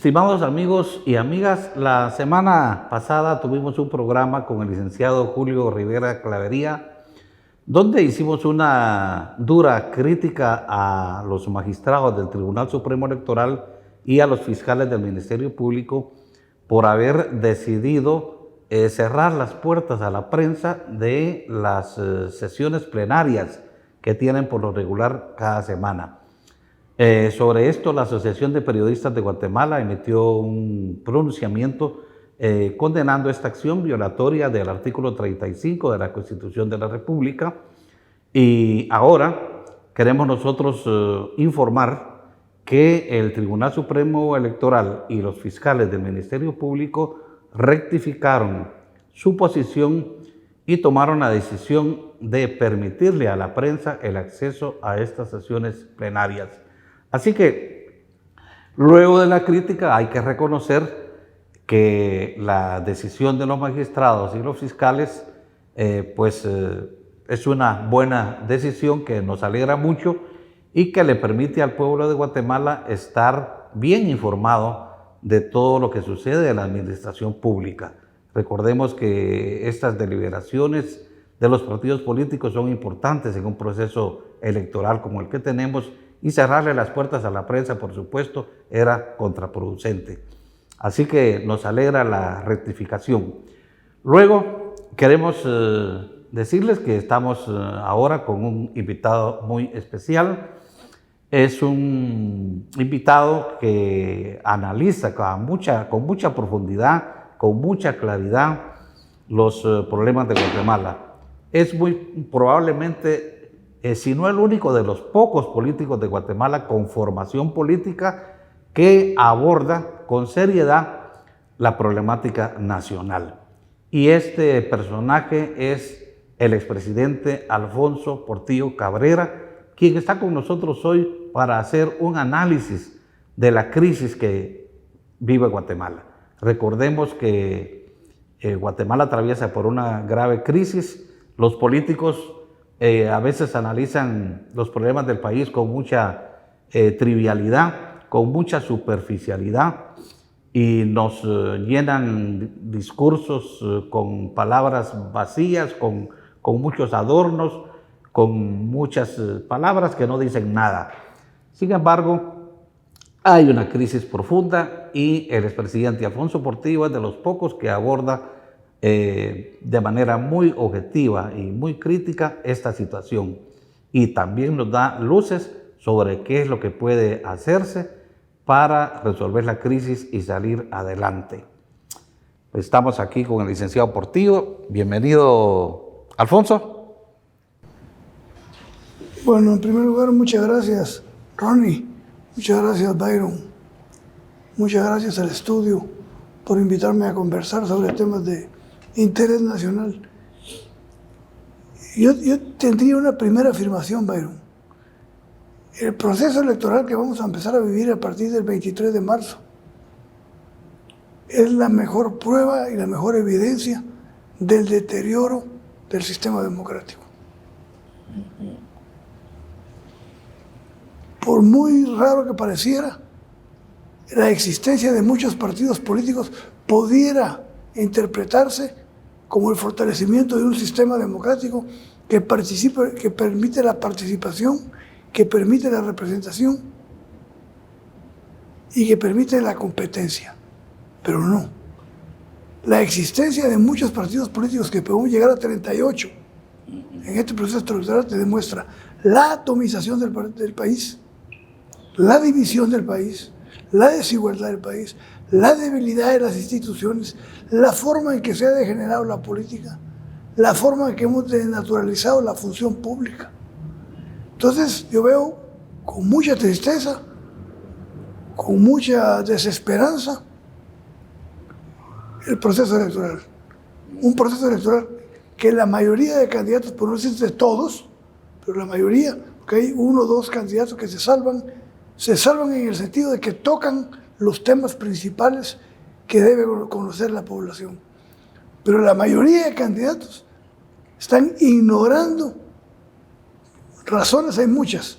Estimados amigos y amigas, la semana pasada tuvimos un programa con el licenciado Julio Rivera Clavería, donde hicimos una dura crítica a los magistrados del Tribunal Supremo Electoral y a los fiscales del Ministerio Público por haber decidido cerrar las puertas a la prensa de las sesiones plenarias que tienen por lo regular cada semana. Sobre esto, la Asociación de Periodistas de Guatemala emitió un pronunciamiento condenando esta acción violatoria del artículo 35 de la Constitución de la República, y ahora queremos nosotros informar que el Tribunal Supremo Electoral y los fiscales del Ministerio Público rectificaron su posición y tomaron la decisión de permitirle a la prensa el acceso a estas sesiones plenarias. Así que, luego de la crítica, hay que reconocer que la decisión de los magistrados y los fiscales es una buena decisión que nos alegra mucho y que le permite al pueblo de Guatemala estar bien informado de todo lo que sucede en la administración pública. Recordemos que estas deliberaciones de los partidos políticos son importantes en un proceso electoral como el que tenemos, y cerrarle las puertas a la prensa, por supuesto, era contraproducente. Así que nos alegra la rectificación. Luego, queremos decirles que estamos ahora con un invitado muy especial. Es un invitado que analiza con mucha profundidad, con mucha claridad, los problemas de Guatemala. Es muy probablemente, si no el único de los pocos políticos de Guatemala con formación política que aborda con seriedad la problemática nacional. Y este personaje es el expresidente Alfonso Portillo Cabrera, quien está con nosotros hoy para hacer un análisis de la crisis que vive Guatemala. Recordemos que Guatemala atraviesa por una grave crisis. Los políticos a veces analizan los problemas del país con mucha trivialidad, con mucha superficialidad, y nos llenan discursos con palabras vacías, con muchos adornos, con muchas palabras que no dicen nada. Sin embargo, hay una crisis profunda y el expresidente Alfonso Portillo es de los pocos que aborda de manera muy objetiva y muy crítica esta situación, y también nos da luces sobre qué es lo que puede hacerse para resolver la crisis y salir adelante. Estamos aquí con el licenciado Portillo. Bienvenido, Alfonso. Bueno, en primer lugar, muchas gracias, Ronnie. Muchas gracias, Byron. Muchas gracias al estudio por invitarme a conversar sobre temas de interés nacional. Yo tendría una primera afirmación, Byron. El proceso electoral que vamos a empezar a vivir a partir del 23 de marzo es la mejor prueba y la mejor evidencia del deterioro del sistema democrático. Por muy raro que pareciera, la existencia de muchos partidos políticos pudiera interpretarse como el fortalecimiento de un sistema democrático que permite la participación, que permite la representación y que permite la competencia. Pero no. La existencia de muchos partidos políticos, que podemos llegar a 38 en este proceso electoral, te demuestra la atomización del país, la división del país, la desigualdad del país, la debilidad de las instituciones, la forma en que se ha degenerado la política, la forma en que hemos desnaturalizado la función pública. Entonces yo veo con mucha tristeza, con mucha desesperanza, el proceso electoral. Un proceso electoral que la mayoría de candidatos, por no decir de todos, pero la mayoría, porque hay uno o dos candidatos que se salvan en el sentido de que tocan los temas principales que debe conocer la población. Pero la mayoría de candidatos están ignorando razones, hay muchas.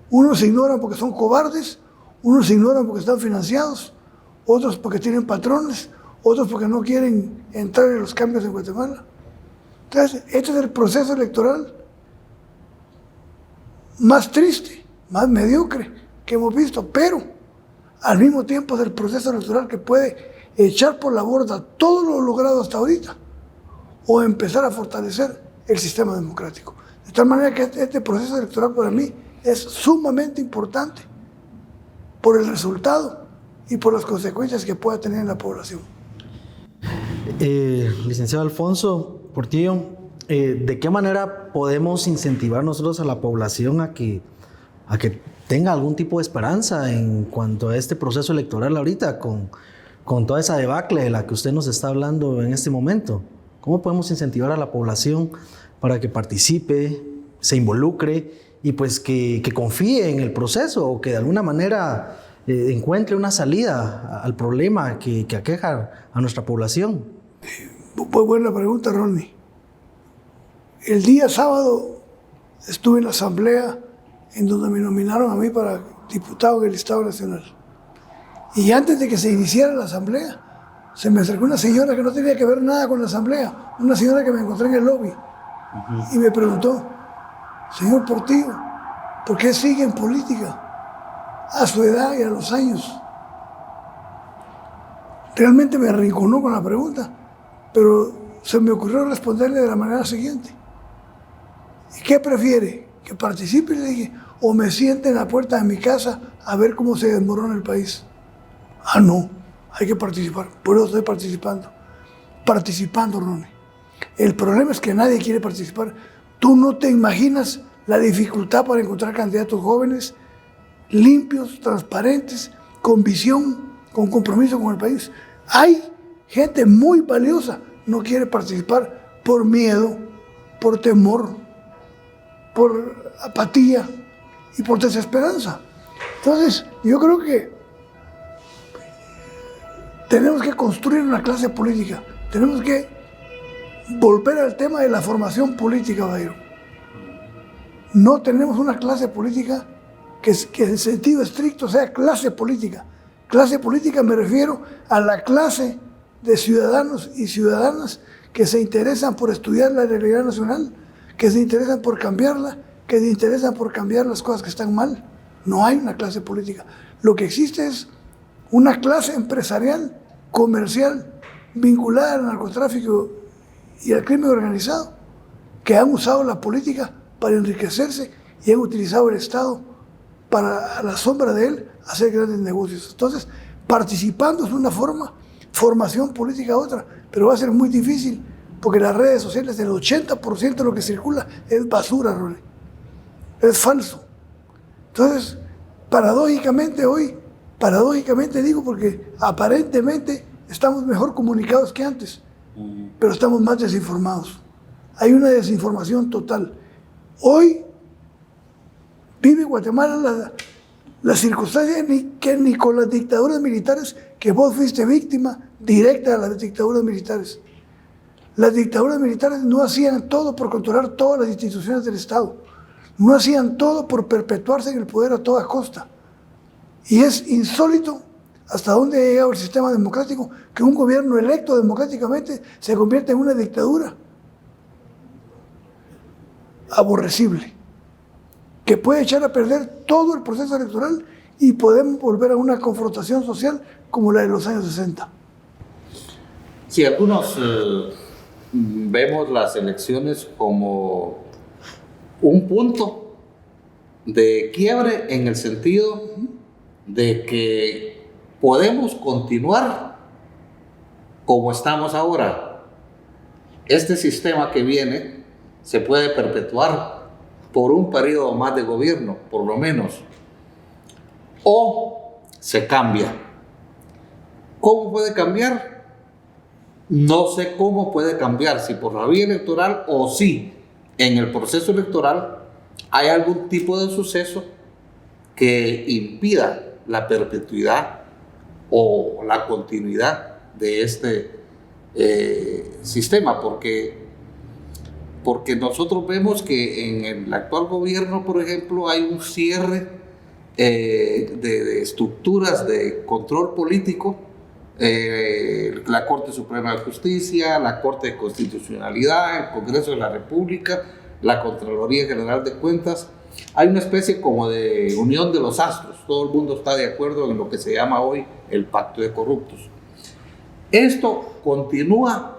Unos se ignoran porque son cobardes, unos se ignoran porque están financiados, otros porque tienen patrones, otros porque no quieren entrar en los cambios en Guatemala. Entonces, este es el proceso electoral más triste, más mediocre que hemos visto, pero al mismo tiempo es el proceso electoral que puede echar por la borda todo lo logrado hasta ahorita o empezar a fortalecer el sistema democrático. De tal manera que este proceso electoral para mí es sumamente importante por el resultado y por las consecuencias que pueda tener en la población. Licenciado Alfonso Portillo, ¿de qué manera podemos incentivar nosotros a la población a que tenga algún tipo de esperanza en cuanto a este proceso electoral ahorita, con toda esa debacle de la que usted nos está hablando en este momento? ¿Cómo podemos incentivar a la población para que participe, se involucre y pues que confíe en el proceso o que de alguna manera encuentre una salida al problema que aqueja a nuestra población? Muy buena pregunta, Ronnie. El día sábado estuve en la asamblea en donde me nominaron a mí para diputado del Estado Nacional. Y antes de que se iniciara la asamblea, se me acercó una señora que no tenía que ver nada con la asamblea, una señora que me encontré en el lobby, y me preguntó: señor Portillo, ¿por qué sigue en política a su edad y a los años? Realmente me arrinconó con la pregunta, pero se me ocurrió responderle de la manera siguiente: ¿y qué prefiere? ¿Que participe? Le dije, o me siente en la puerta de mi casa a ver cómo se desmorona el país. Ah, no, hay que participar. Por eso estoy participando, Ronnie. El problema es que nadie quiere participar. Tú no te imaginas la dificultad para encontrar candidatos jóvenes, limpios, transparentes, con visión, con compromiso con el país. Hay gente muy valiosa, no quiere participar por miedo, por temor, por apatía y por desesperanza. Entonces, yo creo que tenemos que construir una clase política, tenemos que volver al tema de la formación política, Bayro. No tenemos una clase política que en sentido estricto sea clase política. Clase política me refiero a la clase de ciudadanos y ciudadanas que se interesan por estudiar la realidad nacional, que se interesan por cambiarla, que se interesan por cambiar las cosas que están mal. No hay una clase política. Lo que existe es una clase empresarial, comercial, vinculada al narcotráfico y al crimen organizado, que han usado la política para enriquecerse y han utilizado el Estado para, a la sombra de él, hacer grandes negocios. Entonces, participando es una forma, formación política otra, pero va a ser muy difícil, porque las redes sociales, el 80% de lo que circula es basura, Ronnie. Es falso. Entonces, paradójicamente digo, porque aparentemente estamos mejor comunicados que antes, pero estamos más desinformados. Hay una desinformación total. Hoy vive Guatemala la circunstancia que ni con las dictaduras militares, que vos fuiste víctima directa de las dictaduras militares. Las dictaduras militares no hacían todo por controlar todas las instituciones del Estado. No hacían todo por perpetuarse en el poder a toda costa. Y es insólito hasta dónde ha llegado el sistema democrático, que un gobierno electo democráticamente se convierte en una dictadura aborrecible, que puede echar a perder todo el proceso electoral y podemos volver a una confrontación social como la de los años 60. Sí, algunos vemos las elecciones como un punto de quiebre en el sentido de que podemos continuar como estamos ahora. Este sistema que viene se puede perpetuar por un periodo más de gobierno, por lo menos, o se cambia. ¿Cómo puede cambiar? No sé cómo puede cambiar, si por la vía electoral o si en el proceso electoral hay algún tipo de suceso que impida la perpetuidad o la continuidad de este sistema, porque nosotros vemos que en el actual gobierno, por ejemplo, hay un cierre de estructuras de control político la Corte Suprema de Justicia, la Corte de Constitucionalidad, el Congreso de la República, la Contraloría General de Cuentas. Hay una especie como de unión de los astros. Todo el mundo está de acuerdo en lo que se llama hoy el Pacto de Corruptos. ¿Esto continúa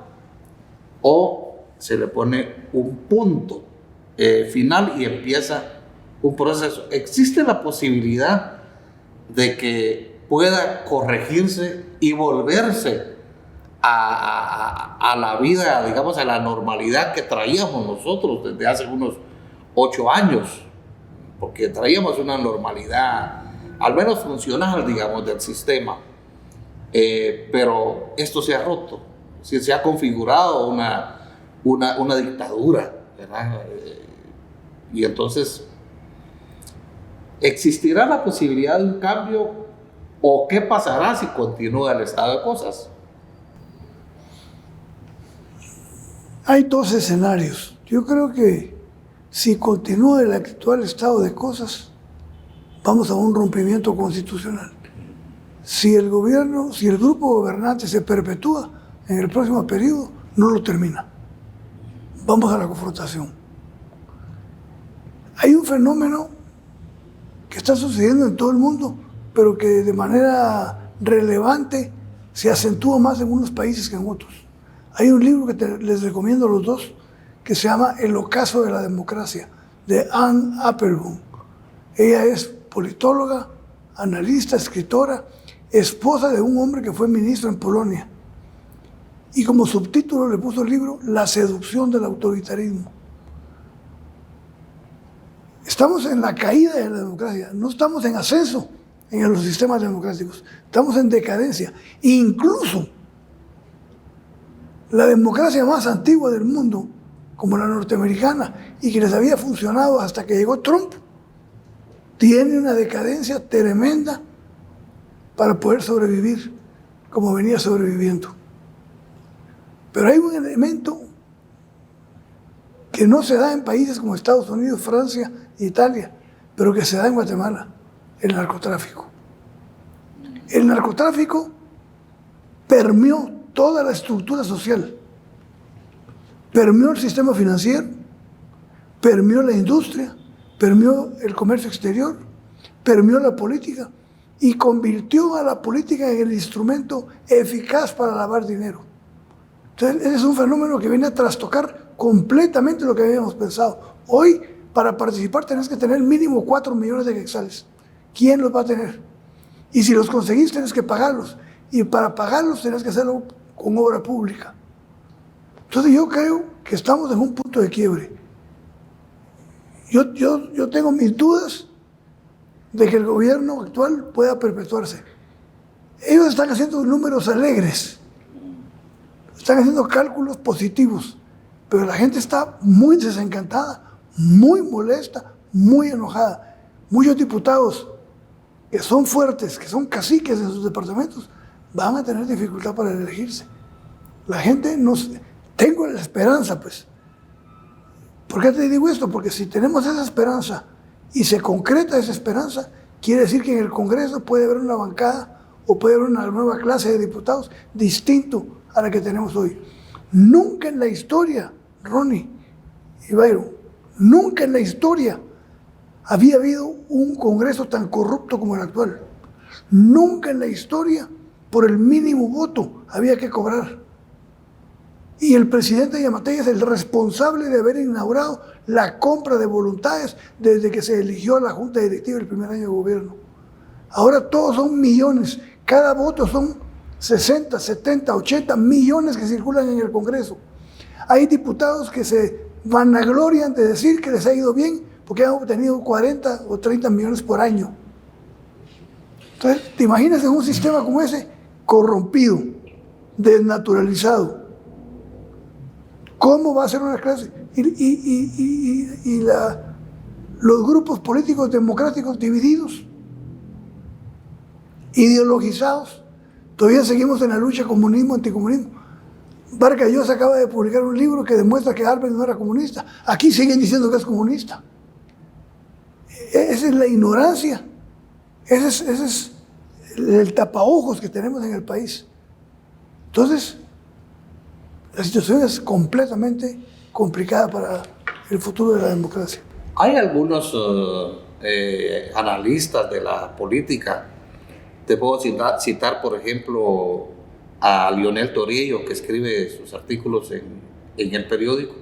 o se le pone un punto final y empieza un proceso? ¿Existe la posibilidad de que pueda corregirse y volverse a la vida, digamos, a la normalidad que traíamos nosotros desde hace unos 8 años? Porque traíamos una normalidad, al menos funcional, digamos, del sistema. Pero esto se ha roto, se ha configurado una dictadura, ¿verdad? Y entonces, ¿existirá la posibilidad de un cambio o qué pasará si continúa el estado de cosas? Hay dos escenarios. Yo creo que si continúa el actual estado de cosas, vamos a un rompimiento constitucional. Si el gobierno, si el grupo gobernante se perpetúa en el próximo periodo, no lo termina. Vamos a la confrontación. Hay un fenómeno que está sucediendo en todo el mundo, pero que de manera relevante se acentúa más en unos países que en otros. Hay un libro que les recomiendo a los dos, que se llama El ocaso de la democracia, de Anne Applebaum. Ella es politóloga, analista, escritora, esposa de un hombre que fue ministro en Polonia. Y como subtítulo le puso el libro La seducción del autoritarismo. Estamos en la caída de la democracia, no estamos en ascenso en los sistemas democráticos, estamos en decadencia. Incluso la democracia más antigua del mundo, como la norteamericana, y que les había funcionado hasta que llegó Trump, tiene una decadencia tremenda para poder sobrevivir como venía sobreviviendo. Pero hay un elemento que no se da en países como Estados Unidos, Francia e Italia, pero que se da en Guatemala, el narcotráfico. El narcotráfico permeó toda la estructura social, permeó el sistema financiero, permeó la industria, permeó el comercio exterior, permeó la política y convirtió a la política en el instrumento eficaz para lavar dinero. Entonces, ese es un fenómeno que viene a trastocar completamente lo que habíamos pensado. Hoy, para participar, tenés que tener mínimo 4 millones de quetzales. ¿Quién los va a tener? Y si los conseguís, tenés que pagarlos. Y para pagarlos, tenés que hacerlo con obra pública. Entonces, yo creo que estamos en un punto de quiebre. Yo tengo mis dudas de que el gobierno actual pueda perpetuarse. Ellos están haciendo números alegres, están haciendo cálculos positivos, pero la gente está muy desencantada, muy molesta, muy enojada. Muchos diputados que son fuertes, que son caciques en sus departamentos, van a tener dificultad para elegirse. La gente tengo la esperanza, pues. ¿Por qué te digo esto? Porque si tenemos esa esperanza y se concreta esa esperanza, quiere decir que en el Congreso puede haber una bancada o puede haber una nueva clase de diputados distinto a la que tenemos hoy. Nunca en la historia, Ronnie y Byron, nunca en la historia había habido un Congreso tan corrupto como el actual. Nunca en la historia, por el mínimo voto, había que cobrar. Y el presidente Yamatei es el responsable de haber inaugurado la compra de voluntades desde que se eligió a la Junta Directiva el primer año de gobierno. Ahora todos son millones, cada voto son 60, 70, 80 millones que circulan en el Congreso. Hay diputados que se vanaglorian de decir que les ha ido bien porque han obtenido 40 o 30 millones por año. Entonces, ¿te imaginas en un sistema como ese, corrompido, desnaturalizado? ¿Cómo va a ser una clase? Los grupos políticos democráticos divididos, ideologizados. Todavía seguimos en la lucha comunismo-anticomunismo. Vargas Llosa acaba de publicar un libro que demuestra que Arbenz no era comunista. Aquí siguen diciendo que es comunista. Esa es la ignorancia. Ese es el tapaojos que tenemos en el país. Entonces, la situación es completamente complicada para el futuro de la democracia. Hay algunos analistas de la política. Te puedo citar, por ejemplo, a Lionel Torillo, que escribe sus artículos en el periódico,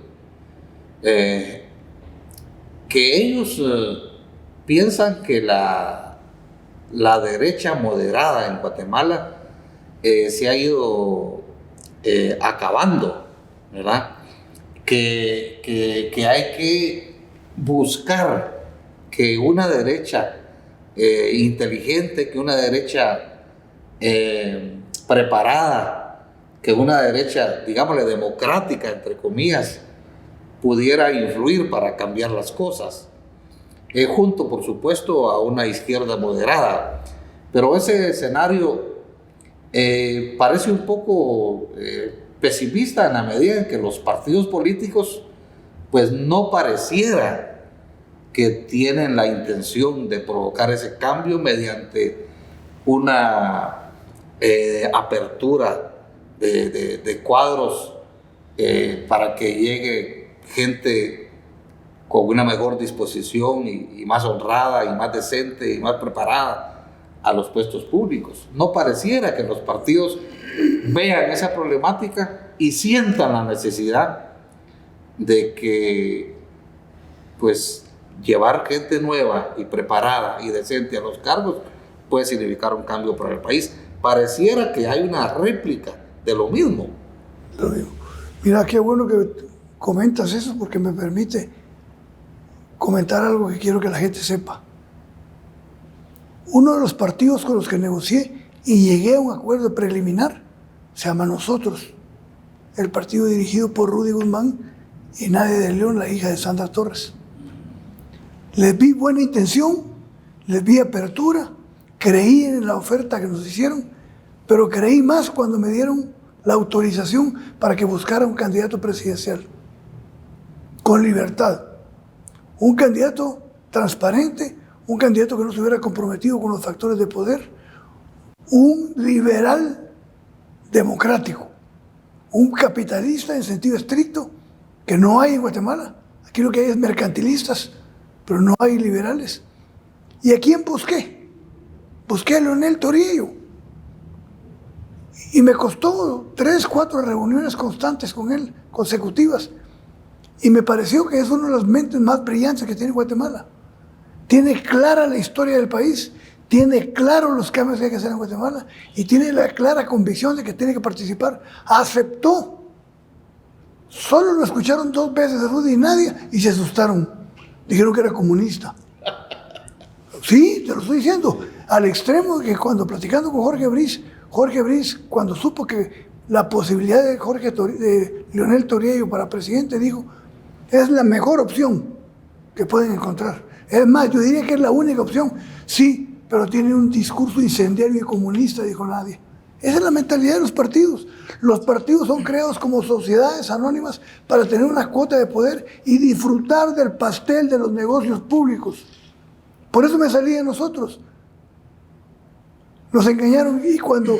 que ellos piensan que la derecha moderada en Guatemala se ha ido acabando, ¿verdad? Que hay que buscar que una derecha inteligente, que una derecha preparada, que una derecha, digámosle, democrática, entre comillas, pudiera influir para cambiar las cosas, junto, por supuesto, a una izquierda moderada. Pero ese escenario parece un poco pesimista en la medida en que los partidos políticos pues no pareciera que tienen la intención de provocar ese cambio mediante una apertura de cuadros para que llegue gente con una mejor disposición y más honrada y más decente y más preparada a los puestos públicos. No pareciera que los partidos vean esa problemática y sientan la necesidad de que pues llevar gente nueva y preparada y decente a los cargos puede significar un cambio para el país. Pareciera que hay una réplica de lo mismo. Mira, qué bueno que comentas eso, porque me permite comentar algo que quiero que la gente sepa. Uno de los partidos con los que negocié y llegué a un acuerdo preliminar se llama Nosotros, el partido dirigido por Rudy Guzmán y Nadia de León, la hija de Sandra Torres. Les vi buena intención, les vi apertura, creí en la oferta que nos hicieron, pero creí más cuando me dieron la autorización para que buscara un candidato presidencial con libertad, un candidato transparente, un candidato que no se hubiera comprometido con los factores de poder, un liberal democrático, un capitalista en sentido estricto que no hay en Guatemala. Aquí lo que hay es mercantilistas, pero no hay liberales. ¿Y a quién busqué? Busqué a Lionel Torillo. Y me costó 3, 4 reuniones constantes con él, consecutivas. Y me pareció que es una de las mentes más brillantes que tiene Guatemala. Tiene clara la historia del país, tiene claro los cambios que hay que hacer en Guatemala y tiene la clara convicción de que tiene que participar. Aceptó. Solo lo escucharon 2 veces a Rudy y Nadia y se asustaron. Dijeron que era comunista. Sí, te lo estoy diciendo. Al extremo que cuando platicando con Jorge Briz, cuando supo que la posibilidad de Lionel Torillo para presidente, dijo, es la mejor opción que pueden encontrar. Es más, yo diría que es la única opción. Sí, pero tiene un discurso incendiario y comunista, dijo Nadia. Esa es la mentalidad de los partidos. Los partidos son creados como sociedades anónimas para tener una cuota de poder y disfrutar del pastel de los negocios públicos. Por eso me salí de Nosotros. Nos engañaron y cuando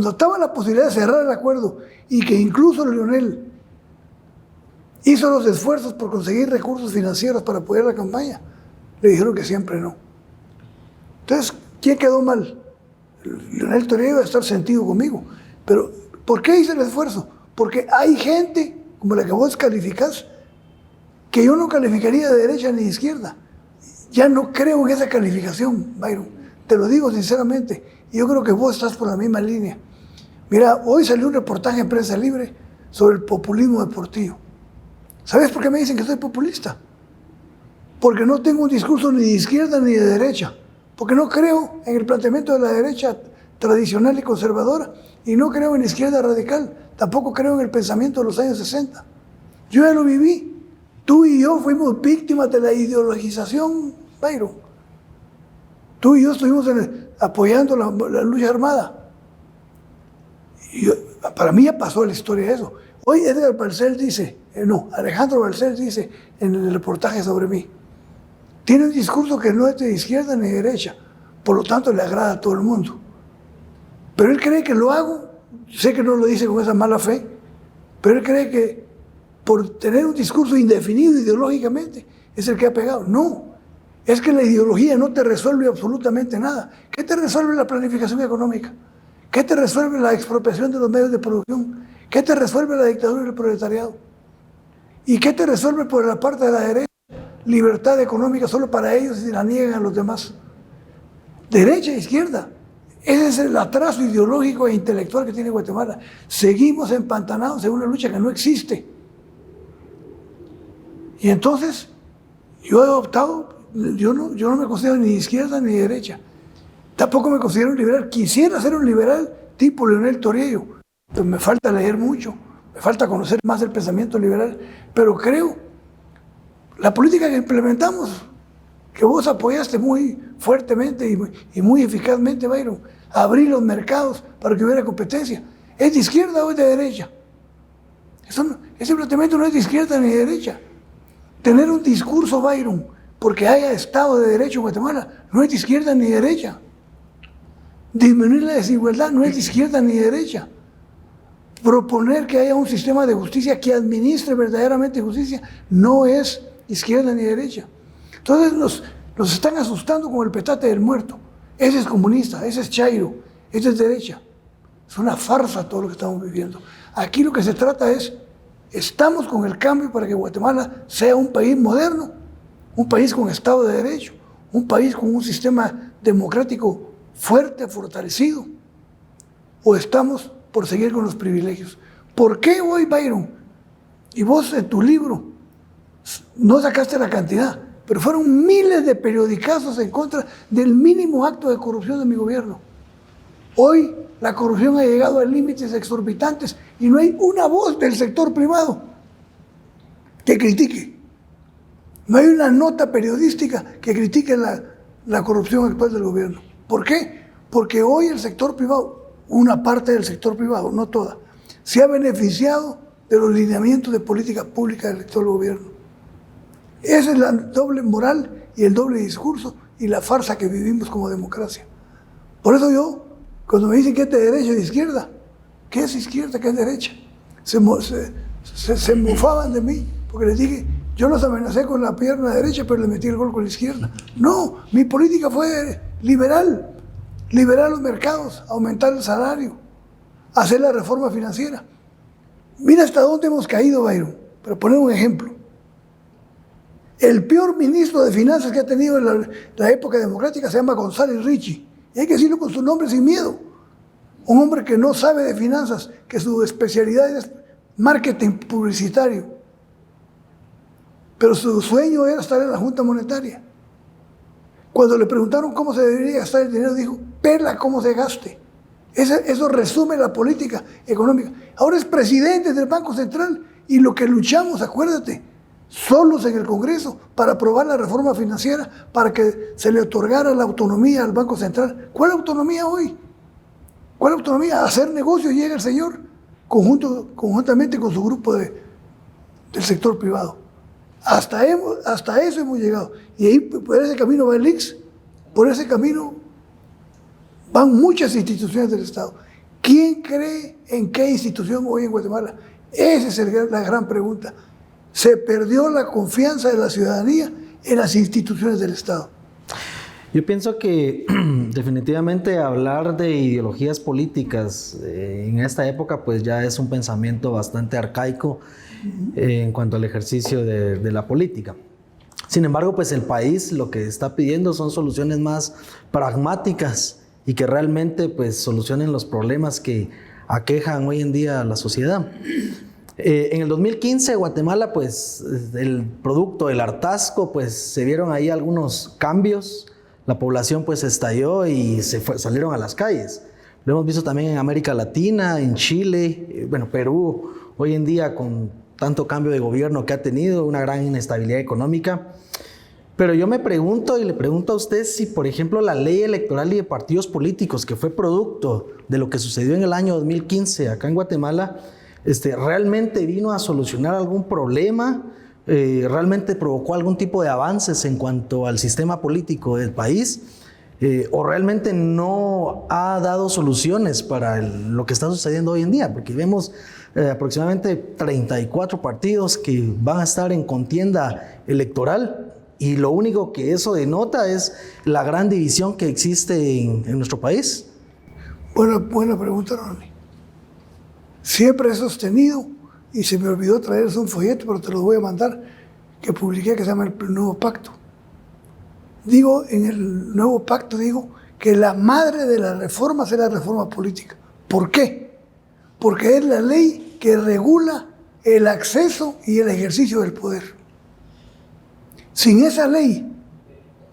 estaba la posibilidad de cerrar el acuerdo y que incluso Lionel hizo los esfuerzos por conseguir recursos financieros para apoyar la campaña, le dijeron que siempre no. Entonces, ¿quién quedó mal? Lionel Torillo iba a estar sentido conmigo. Pero, ¿por qué hice el esfuerzo? Porque hay gente, como la que vos calificás, que yo no calificaría de derecha ni de izquierda. Ya no creo en esa calificación, Byron. Te lo digo sinceramente. Y yo creo que vos estás por la misma línea. Mira, hoy salió un reportaje en Prensa Libre sobre el populismo deportivo. ¿Sabes por qué me dicen que soy populista? Porque no tengo un discurso ni de izquierda ni de derecha. Porque no creo en el planteamiento de la derecha tradicional y conservadora. Y no creo en la izquierda radical. Tampoco creo en el pensamiento de los años 60. Yo ya lo viví. Tú y yo fuimos víctimas de la ideologización, Byron. Tú y yo estuvimos apoyando la lucha armada. Y para mí ya pasó la historia de eso. Hoy Edgar Barcel dice, Alejandro Barcel dice en el reportaje sobre mí, tiene un discurso que no es de izquierda ni de derecha, por lo tanto le agrada a todo el mundo. Pero él cree que lo hago sé que no lo dice con esa mala fe, pero él cree que por tener un discurso indefinido ideológicamente es el que ha pegado. No, es que la ideología no te resuelve absolutamente nada. ¿Qué te resuelve la planificación económica? ¿Qué te resuelve la expropiación de los medios de producción? ¿Qué te resuelve la dictadura del proletariado? ¿Y qué te resuelve por la parte de la derecha? Libertad económica solo para ellos y la niegan a los demás. Derecha e izquierda. Ese es el atraso ideológico e intelectual que tiene Guatemala. Seguimos empantanados en una lucha que no existe. Y entonces, yo he optado, yo no me considero ni izquierda ni derecha. Tampoco me considero un liberal. Quisiera ser un liberal tipo Leonel Torriello. Pero me falta leer mucho, me falta conocer más el pensamiento liberal. Pero creo, la política que implementamos, que vos apoyaste muy fuertemente y muy eficazmente, Byron, abrir los mercados para que hubiera competencia, ¿es de izquierda o es de derecha? Ese planteamiento no es de izquierda ni de derecha. Tener un discurso, Byron, porque haya Estado de Derecho en Guatemala, no es de izquierda ni de derecha. Disminuir la desigualdad no es de izquierda ni de derecha. Proponer que haya un sistema de justicia que administre verdaderamente justicia no es izquierda ni derecha. Entonces nos están asustando con el petate del muerto. Ese es comunista, ese es chairo, ese es derecha. Es una farsa todo lo que estamos viviendo. Aquí lo que se trata es, estamos con el cambio para que Guatemala sea un país moderno, un país con Estado de Derecho, un país con un sistema democrático fuerte, fortalecido, o estamos por seguir con los privilegios. ¿Por qué hoy, Byron? Y vos en tu libro no sacaste la cantidad, pero fueron miles de periodicazos en contra del mínimo acto de corrupción de mi gobierno. Hoy la corrupción ha llegado a límites exorbitantes y no hay una voz del sector privado que critique. No hay una nota periodística que critique la corrupción actual del gobierno. ¿Por qué? Porque hoy el sector privado, una parte del sector privado, no toda, se ha beneficiado de los lineamientos de política pública del actual gobierno. Esa es la doble moral y el doble discurso y la farsa que vivimos como democracia. Por eso yo, cuando me dicen que es de derecha y de izquierda, ¿qué es izquierda, qué es derecha? Se mofaban de mí porque les dije, yo los amenacé con la pierna derecha, pero le metí el gol con la izquierda. No, mi política fue liberal, liberar los mercados, aumentar el salario, hacer la reforma financiera. Mira hasta dónde hemos caído, Byron, para poner un ejemplo. El peor ministro de finanzas que ha tenido en la época democrática se llama González Richie. Y hay que decirlo con su nombre sin miedo. Un hombre que no sabe de finanzas, que su especialidad es marketing publicitario. Pero su sueño era estar en la Junta Monetaria. Cuando le preguntaron cómo se debería gastar el dinero, dijo, perla cómo se gaste. Eso resume la política económica. Ahora es presidente del Banco Central y lo que luchamos, acuérdate, solos en el Congreso para aprobar la reforma financiera, para que se le otorgara la autonomía al Banco Central. ¿Cuál autonomía hoy? ¿Cuál autonomía? A hacer negocios llega el señor conjuntamente con su grupo del sector privado. Hasta eso hemos llegado. Y ahí por ese camino va el ICS, por ese camino van muchas instituciones del Estado. ¿Quién cree en qué institución hoy en Guatemala? Esa es la gran pregunta. Se perdió la confianza de la ciudadanía en las instituciones del Estado. Yo pienso que definitivamente hablar de ideologías políticas en esta época pues ya es un pensamiento bastante arcaico en cuanto al ejercicio de la política. Sin embargo, pues el país lo que está pidiendo son soluciones más pragmáticas y que realmente pues solucionen los problemas que aquejan hoy en día a la sociedad. En el 2015 Guatemala pues el producto del hartazgo pues se vieron ahí algunos cambios, la población pues estalló y salieron a las calles. Lo hemos visto también en América Latina, en Chile, Perú, hoy en día con tanto cambio de gobierno que ha tenido, una gran inestabilidad económica. Pero yo me pregunto y le pregunto a usted si, por ejemplo, la ley electoral y de partidos políticos, que fue producto de lo que sucedió en el año 2015 acá en Guatemala, realmente vino a solucionar algún problema, realmente provocó algún tipo de avances en cuanto al sistema político del país. o realmente no ha dado soluciones para lo que está sucediendo hoy en día, porque vemos aproximadamente 34 partidos que van a estar en contienda electoral y lo único que eso denota es la gran división que existe en nuestro país. Buena pregunta, Ronnie. Siempre he sostenido, y se me olvidó traerles un folleto, pero te lo voy a mandar, que publiqué, que se llama El Nuevo Pacto. Digo, en el Nuevo Pacto digo que la madre de las reformas es la reforma política. ¿Por qué? Porque es la ley que regula el acceso y el ejercicio del poder. Sin esa ley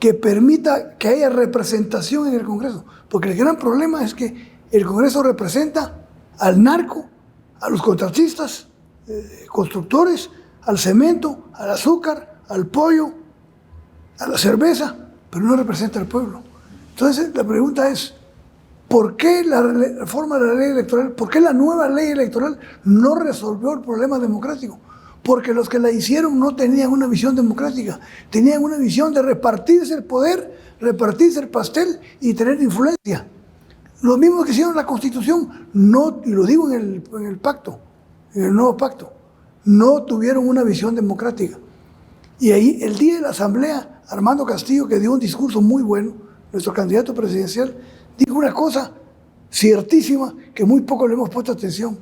que permita que haya representación en el Congreso, porque el gran problema es que el Congreso representa al narco, a los contratistas, constructores, al cemento, al azúcar, al pollo, a la cerveza, pero no representa al pueblo. Entonces la pregunta es, ¿por qué la reforma de la ley electoral, por qué la nueva ley electoral no resolvió el problema democrático? Porque los que la hicieron no tenían una visión democrática, tenían una visión de repartirse el poder, repartirse el pastel y tener influencia. Los mismos que hicieron la Constitución, no, y lo digo en el pacto, en el Nuevo Pacto, no tuvieron una visión democrática. Y ahí, el día de la Asamblea, Armando Castillo, que dio un discurso muy bueno, nuestro candidato presidencial, dijo una cosa ciertísima que muy poco le hemos puesto atención.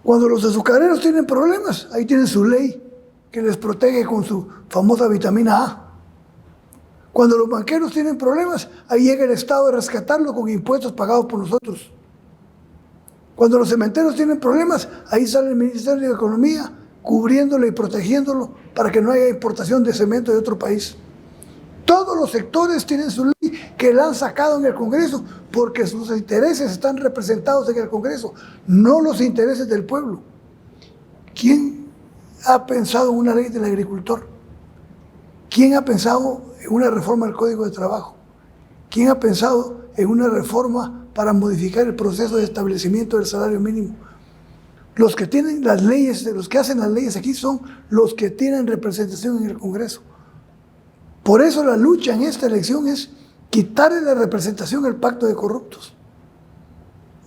Cuando los azucareros tienen problemas, ahí tienen su ley que les protege con su famosa vitamina A. Cuando los banqueros tienen problemas, ahí llega el Estado a rescatarlo con impuestos pagados por nosotros. Cuando los cementeros tienen problemas, ahí sale el Ministerio de Economía cubriéndolo y protegiéndolo para que no haya importación de cemento de otro país. Todos los sectores tienen su ley que la han sacado en el Congreso porque sus intereses están representados en el Congreso, no los intereses del pueblo. ¿Quién ha pensado en una ley del agricultor? ¿Quién ha pensado en una reforma del Código de Trabajo? ¿Quién ha pensado en una reforma para modificar el proceso de establecimiento del salario mínimo? Los que tienen las leyes, los que hacen las leyes aquí son los que tienen representación en el Congreso. Por eso la lucha en esta elección es quitarle la representación al pacto de corruptos.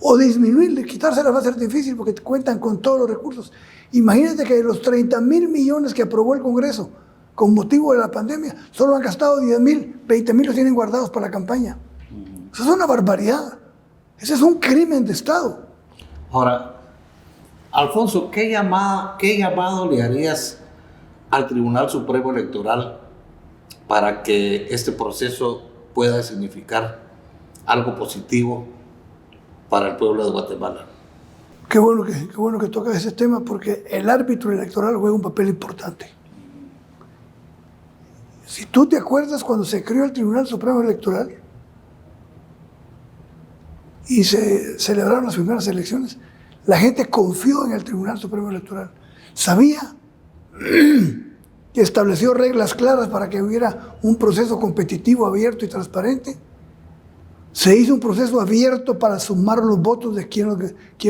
O disminuirle, quitársela va a ser difícil porque cuentan con todos los recursos. Imagínate que de los 30,000 millones que aprobó el Congreso con motivo de la pandemia, solo han gastado 10,000, 20,000 los tienen guardados para la campaña. Eso es una barbaridad. Ese es un crimen de Estado. Ahora, Alfonso, ¿qué llamado le harías al Tribunal Supremo Electoral para que este proceso pueda significar algo positivo para el pueblo de Guatemala? Qué bueno que tocas ese tema porque el árbitro electoral juega un papel importante. Si tú te acuerdas cuando se creó el Tribunal Supremo Electoral y se celebraron las primeras elecciones, la gente confió en el Tribunal Supremo Electoral. Sabía que estableció reglas claras para que hubiera un proceso competitivo, abierto y transparente. Se hizo un proceso abierto para sumar los votos de quien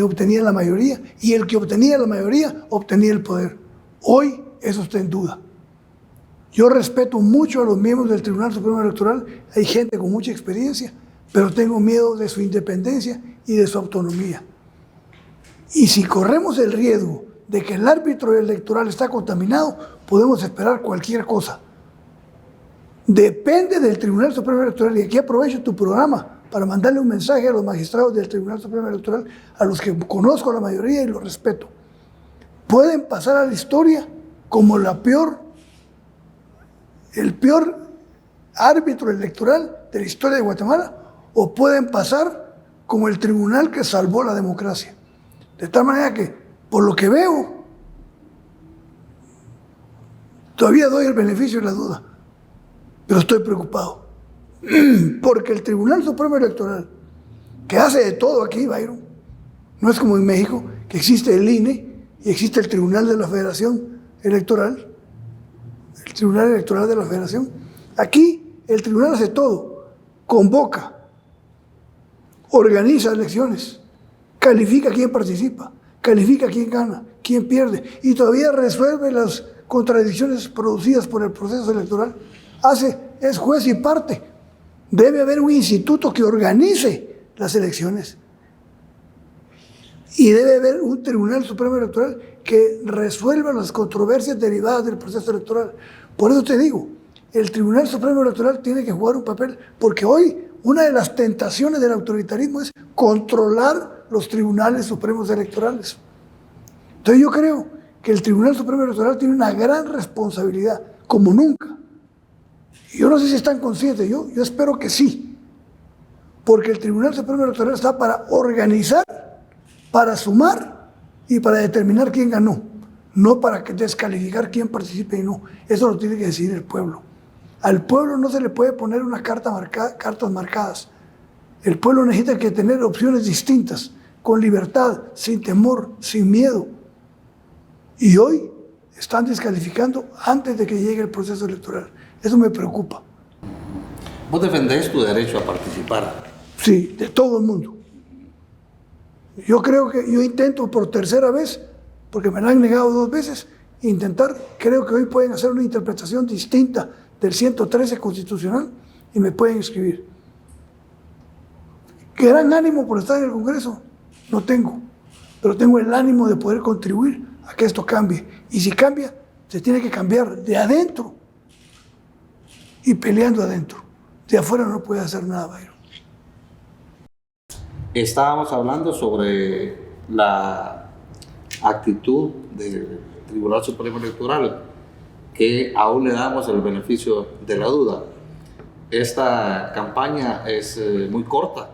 obtenía la mayoría, y el que obtenía la mayoría obtenía el poder. Hoy eso está en duda. Yo respeto mucho a los miembros del Tribunal Supremo Electoral, hay gente con mucha experiencia, pero tengo miedo de su independencia y de su autonomía. Y si corremos el riesgo de que el árbitro electoral está contaminado, podemos esperar cualquier cosa. Depende del Tribunal Supremo Electoral, y aquí aprovecho tu programa para mandarle un mensaje a los magistrados del Tribunal Supremo Electoral, a los que conozco a la mayoría y los respeto. Pueden pasar a la historia como el peor árbitro electoral de la historia de Guatemala, o pueden pasar como el tribunal que salvó la democracia. De tal manera que, por lo que veo, todavía doy el beneficio de la duda, pero estoy preocupado. Porque el Tribunal Supremo Electoral, que hace de todo aquí, Byron, no es como en México, que existe el INE y existe el Tribunal de la Federación Electoral, el Tribunal Electoral de la Federación. Aquí el tribunal hace todo, convoca, organiza elecciones, califica a quién participa, califica a quién gana, quién pierde, y todavía resuelve las contradicciones producidas por el proceso electoral. Hace es juez y parte. Debe haber un instituto que organice las elecciones. Y debe haber un Tribunal Supremo Electoral que resuelva las controversias derivadas del proceso electoral. Por eso te digo, el Tribunal Supremo Electoral tiene que jugar un papel, porque hoy una de las tentaciones del autoritarismo es controlar los tribunales supremos electorales. Entonces yo creo que el Tribunal Supremo Electoral tiene una gran responsabilidad, como nunca. Y yo no sé si están conscientes, yo espero que sí, porque el Tribunal Supremo Electoral está para organizar, para sumar y para determinar quién ganó, no para descalificar quién participe y no. Eso lo tiene que decidir el pueblo. Al pueblo no se le puede poner una cartas marcadas. El pueblo necesita que tener opciones distintas, con libertad, sin temor, sin miedo. Y hoy están descalificando antes de que llegue el proceso electoral. Eso me preocupa. Vos defendés tu derecho a participar. Sí, de todo el mundo. Yo creo que yo intento por tercera vez, porque me la han negado 2 veces, creo que hoy pueden hacer una interpretación distinta del 113 constitucional y me pueden inscribir. Gran ánimo por estar en el Congreso no tengo, pero tengo el ánimo de poder contribuir a que esto cambie. Y si cambia, se tiene que cambiar de adentro y peleando adentro. De afuera no puede hacer nada, Byron. Estábamos hablando sobre la actitud del Tribunal Supremo Electoral, que aún le damos el beneficio de la duda. Esta campaña es muy corta,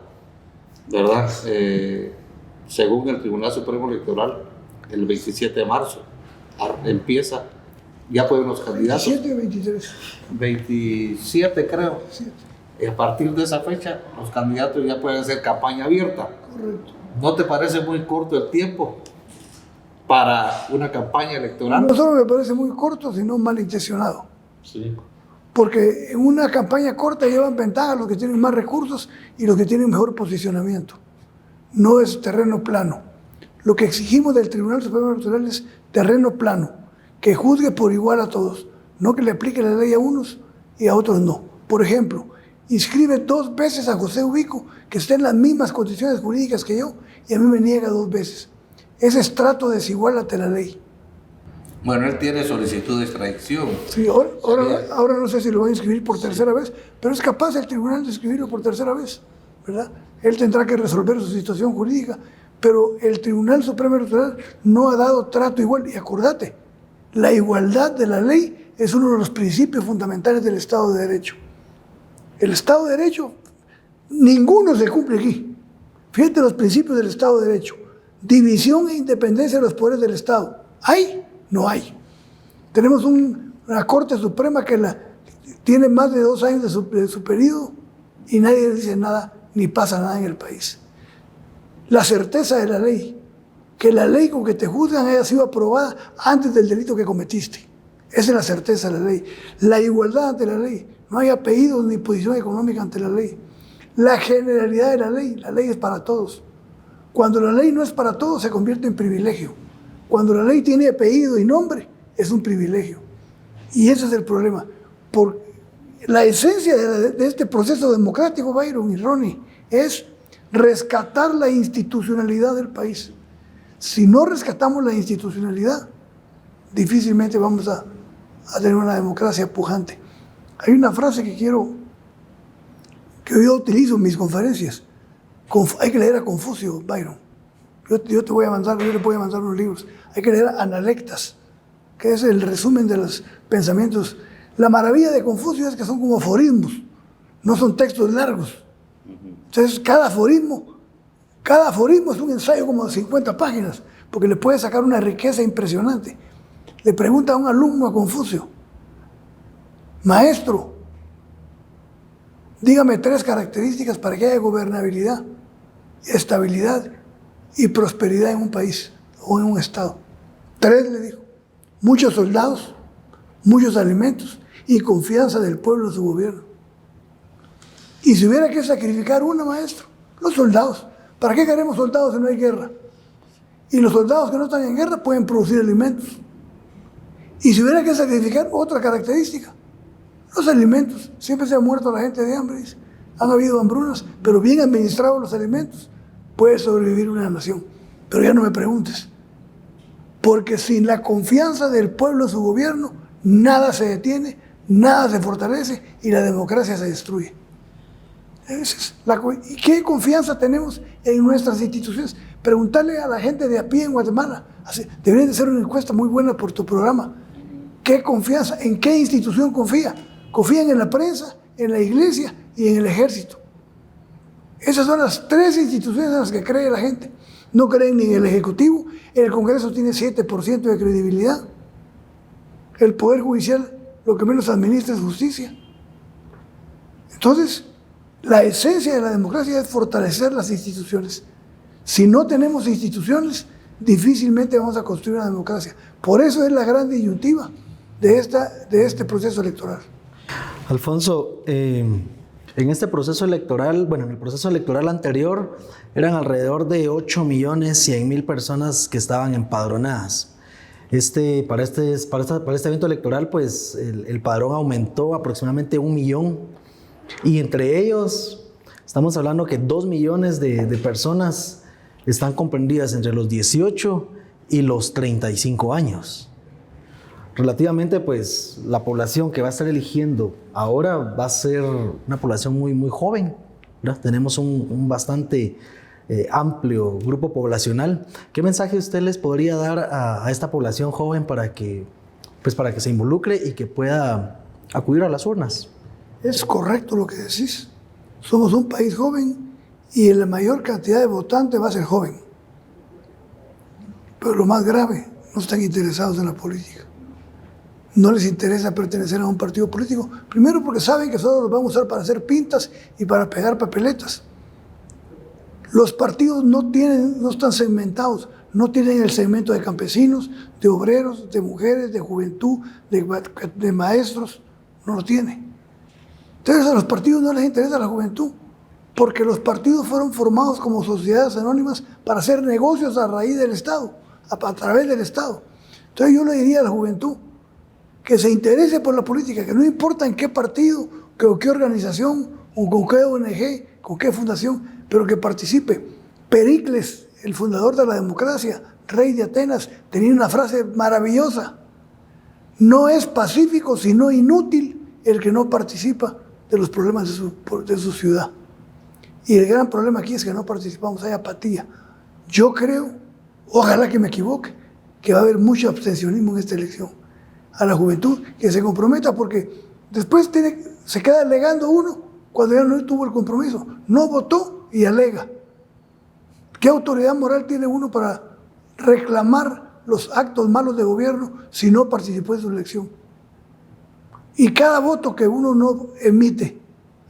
¿verdad? Según el Tribunal Supremo Electoral, el 27 de marzo empieza, ya pueden los candidatos. 27 o 23. 27 creo. 7. Y a partir de esa fecha, los candidatos ya pueden hacer campaña abierta. Correcto. ¿No te parece muy corto el tiempo para una campaña electoral? No solo me parece muy corto, sino malintencionado. Sí. Porque en una campaña corta llevan ventaja los que tienen más recursos y los que tienen mejor posicionamiento. No es terreno plano. Lo que exigimos del Tribunal Supremo Electoral es terreno plano, que juzgue por igual a todos, no que le aplique la ley a unos y a otros no. Por ejemplo, inscribe 2 veces a José Ubico, que está en las mismas condiciones jurídicas que yo, y a mí me niega 2 veces. Ese es trato desigual ante la ley. Bueno, él tiene solicitud de extradición. Sí, ahora no sé si lo va a inscribir por tercera vez, pero es capaz el tribunal de inscribirlo por tercera vez, ¿verdad? Él tendrá que resolver su situación jurídica, pero el Tribunal Supremo Electoral no ha dado trato igual. Y acordate, la igualdad de la ley es uno de los principios fundamentales del Estado de Derecho. El Estado de Derecho, ninguno se cumple aquí. Fíjate los principios del Estado de Derecho. División e independencia de los poderes del Estado. ¿Hay? No hay. Tenemos una Corte Suprema que tiene más de 2 años de su periodo y nadie dice nada, ni pasa nada en el país. La certeza de la ley, que la ley con que te juzgan haya sido aprobada antes del delito que cometiste. Esa es la certeza de la ley. La igualdad ante la ley. No hay apellidos ni posición económica ante la ley. La generalidad de la ley es para todos. Cuando la ley no es para todos, se convierte en privilegio. Cuando la ley tiene apellido y nombre, es un privilegio. Y ese es el problema. Por la esencia de este proceso democrático, Byron y Ronnie, es rescatar la institucionalidad del país. Si no rescatamos la institucionalidad, difícilmente vamos a tener una democracia pujante. Hay una frase que yo utilizo en mis conferencias. Hay que leer a Confucio, Byron. Yo le voy a mandar unos libros. Hay que leer a Analectas, que es el resumen de los pensamientos. La maravilla de Confucio es que son como aforismos, no son textos largos. Entonces, cada aforismo es un ensayo como de 50 páginas, porque le puede sacar una riqueza impresionante. Le pregunta a un alumno a Confucio: maestro, dígame 3 características para que haya gobernabilidad, estabilidad y prosperidad en un país o en un estado. 3, le dijo: muchos soldados, muchos alimentos y confianza del pueblo en su gobierno. Y si hubiera que sacrificar una, maestro, los soldados. ¿Para qué queremos soldados si no hay guerra? Y los soldados que no están en guerra pueden producir alimentos. Y si hubiera que sacrificar otra característica, Los alimentos, siempre se ha muerto la gente de hambre, dice. Han habido hambrunas, pero bien administrados los alimentos, puede sobrevivir una nación. Pero ya no me preguntes, porque sin la confianza del pueblo en su gobierno, nada se detiene, nada se fortalece y la democracia se destruye. ¿Y qué confianza tenemos en nuestras instituciones? Preguntarle a la gente de a pie en Guatemala. Debería de ser una encuesta muy buena por tu programa. ¿Qué confianza? ¿En qué institución confía? Confían en la prensa, en la iglesia y en el ejército. Esas son las 3 instituciones en las que cree la gente. No creen ni en el Ejecutivo. El Congreso tiene 7% de credibilidad. El Poder Judicial lo que menos administra es justicia. Entonces, la esencia de la democracia es fortalecer las instituciones. Si no tenemos instituciones, difícilmente vamos a construir una democracia. Por eso es la gran disyuntiva de este proceso electoral. Alfonso, en este proceso electoral, bueno, en el proceso electoral anterior, eran alrededor de 8.100.000 personas que estaban empadronadas. Para este evento electoral, pues el padrón aumentó aproximadamente 1 millón. Y entre ellos, estamos hablando que 2 millones de personas están comprendidas entre los 18 y los 35 años. Relativamente, pues, la población que va a estar eligiendo ahora va a ser una población muy, muy joven, ¿verdad? Tenemos un bastante amplio grupo poblacional. ¿Qué mensaje usted les podría dar a esta población joven para que se involucre y que pueda acudir a las urnas? Es correcto lo que decís. Somos un país joven y la mayor cantidad de votantes va a ser joven. Pero lo más grave, no están interesados en la política. No les interesa pertenecer a un partido político. Primero porque saben que solo los van a usar para hacer pintas y para pegar papeletas. Los partidos no están segmentados. No tienen el segmento de campesinos, de obreros, de mujeres, de juventud, de maestros. No lo tienen. Entonces a los partidos no les interesa la juventud, porque los partidos fueron formados como sociedades anónimas para hacer negocios a raíz del Estado, a través del Estado. Entonces yo le diría a la juventud que se interese por la política, que no importa en qué partido, o qué organización, o con qué ONG, con qué fundación, pero que participe. Pericles, el fundador de la democracia, rey de Atenas, tenía una frase maravillosa: no es pacífico sino inútil el que no participa de los problemas de su ciudad. Y el gran problema aquí es que no participamos, hay apatía. Yo creo, ojalá que me equivoque, que va a haber mucho abstencionismo en esta elección. A la juventud que se comprometa, porque después se queda alegando uno cuando ya no tuvo el compromiso. No votó y alega. ¿Qué autoridad moral tiene uno para reclamar los actos malos de gobierno si no participó en su elección? Y cada voto que uno no emite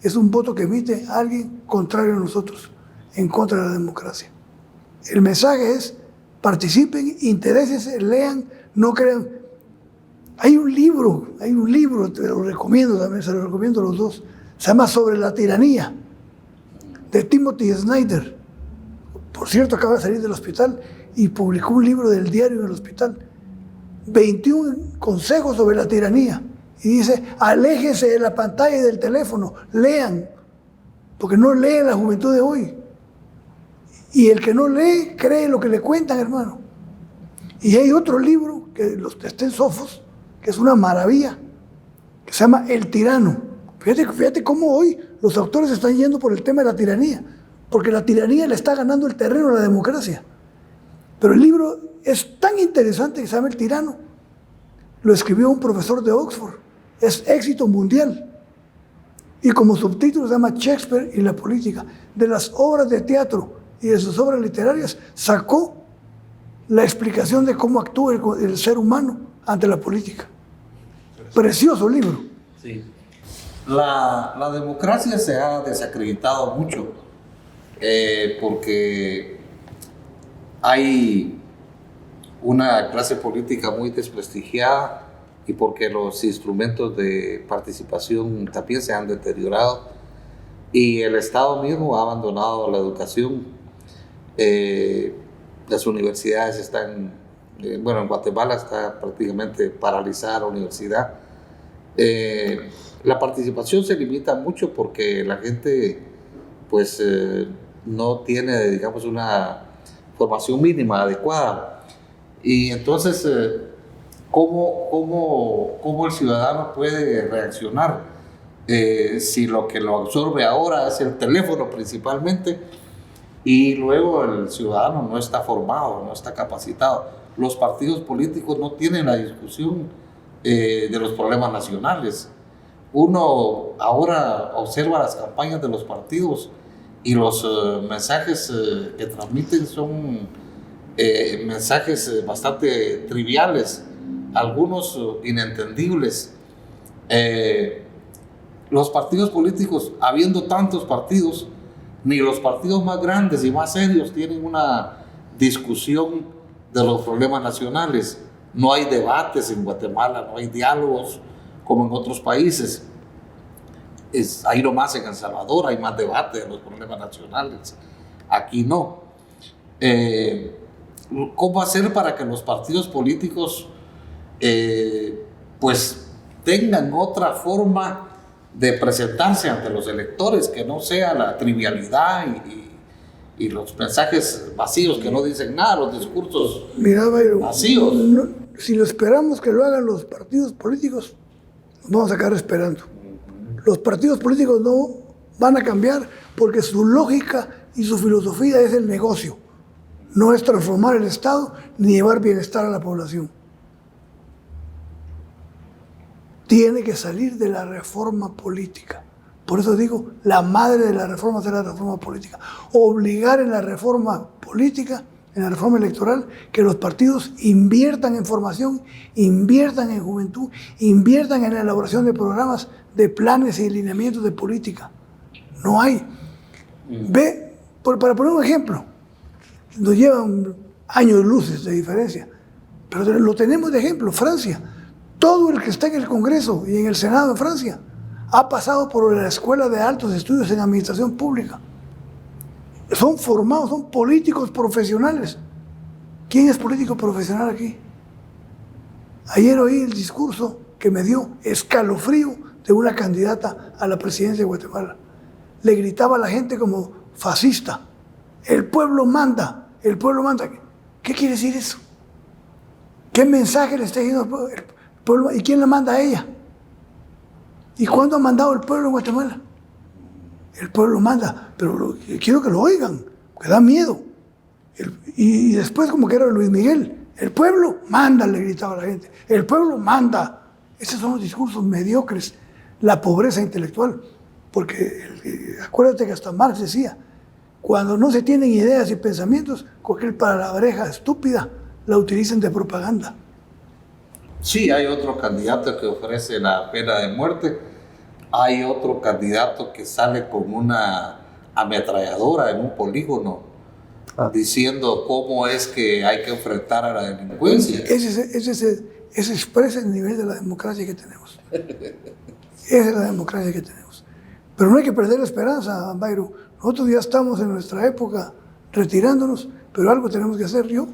es un voto que emite alguien contrario a nosotros, en contra de la democracia. El mensaje es: participen, interésense, lean, no crean. Hay un libro, te lo recomiendo también, se lo recomiendo a los dos, se llama Sobre la tiranía, de Timothy Snyder. Por cierto, acaba de salir del hospital y publicó un libro del diario en el hospital, 21 consejos sobre la tiranía. Y dice: aléjense de la pantalla y del teléfono, lean, porque no lee la juventud de hoy. Y el que no lee, cree lo que le cuentan, hermano. Y hay otro libro, que está en Sofos, que es una maravilla, que se llama El tirano. Fíjate cómo hoy los autores están yendo por el tema de la tiranía, porque la tiranía le está ganando el terreno a la democracia. Pero el libro es tan interesante que se llama El tirano. Lo escribió un profesor de Oxford. Es éxito mundial. Y como subtítulo se llama Shakespeare y la política. De las obras de teatro y de sus obras literarias sacó la explicación de cómo actúa el ser humano ante la política. Precioso libro. Sí. La democracia se ha desacreditado mucho porque hay una clase política muy desprestigiada y porque los instrumentos de participación también se han deteriorado y el Estado mismo ha abandonado la educación. Las universidades están, en Guatemala está prácticamente paralizada la universidad La participación se limita mucho porque la gente pues no tiene, digamos, una formación mínima adecuada. Y entonces, ¿cómo el ciudadano puede reaccionar? Si lo que lo absorbe ahora es el teléfono principalmente, y luego el ciudadano no está formado, no está capacitado. Los partidos políticos no tienen la discusión de los problemas nacionales. Uno ahora observa las campañas de los partidos y los mensajes que transmiten son mensajes bastante triviales, algunos inentendibles. Los partidos políticos, habiendo tantos partidos, ni los partidos más grandes y más serios tienen una discusión de los problemas nacionales. No hay debates en Guatemala, no hay diálogos como en otros países. Ahí nomás en El Salvador hay más debate de los problemas nacionales. Aquí no. ¿Cómo hacer para que los partidos políticos pues tengan otra forma de presentarse ante los electores, que no sea la trivialidad y los mensajes vacíos que no dicen nada, los discursos vacíos? Si lo esperamos que lo hagan los partidos políticos, nos vamos a quedar esperando. Los partidos políticos no van a cambiar porque su lógica y su filosofía es el negocio. No es transformar el Estado ni llevar bienestar a la población. Tiene que salir de la reforma política. Por eso digo, la madre de la reforma será la reforma política. Obligar en la reforma política, en la reforma electoral, que los partidos inviertan en formación, inviertan en juventud, inviertan en la elaboración de programas, de planes y lineamientos de política. No hay. Para poner un ejemplo, nos llevan años luces de diferencia, pero lo tenemos de ejemplo, Francia. Todo el que está en el Congreso y en el Senado de Francia ha pasado por la Escuela de Altos Estudios en Administración Pública. Son formados, son políticos profesionales. ¿Quién es político profesional aquí? Ayer oí el discurso que me dio escalofrío de una candidata a la presidencia de Guatemala. Le gritaba a la gente como fascista. El pueblo manda, el pueblo manda. ¿Qué quiere decir eso? ¿Qué mensaje le está diciendo al pueblo? ¿Y quién la manda a ella? ¿Y cuándo ha mandado el pueblo en Guatemala? El pueblo manda, pero quiero que lo oigan, que da miedo. Y después como que era Luis Miguel, el pueblo manda, le gritaba a la gente, el pueblo manda. Esos son los discursos mediocres, la pobreza intelectual. Porque acuérdate que hasta Marx decía, cuando no se tienen ideas y pensamientos, cualquier palabreja estúpida la utilizan de propaganda. Sí, hay otro candidato que ofrece la pena de muerte, hay otro candidato que sale con una ametralladora en un polígono diciendo cómo es que hay que enfrentar a la delincuencia. Ese expresa el nivel de la democracia que tenemos. Esa es la democracia que tenemos. Pero no hay que perder la esperanza, Bayro. Nosotros ya estamos en nuestra época retirándonos, pero algo tenemos que hacer. Yo,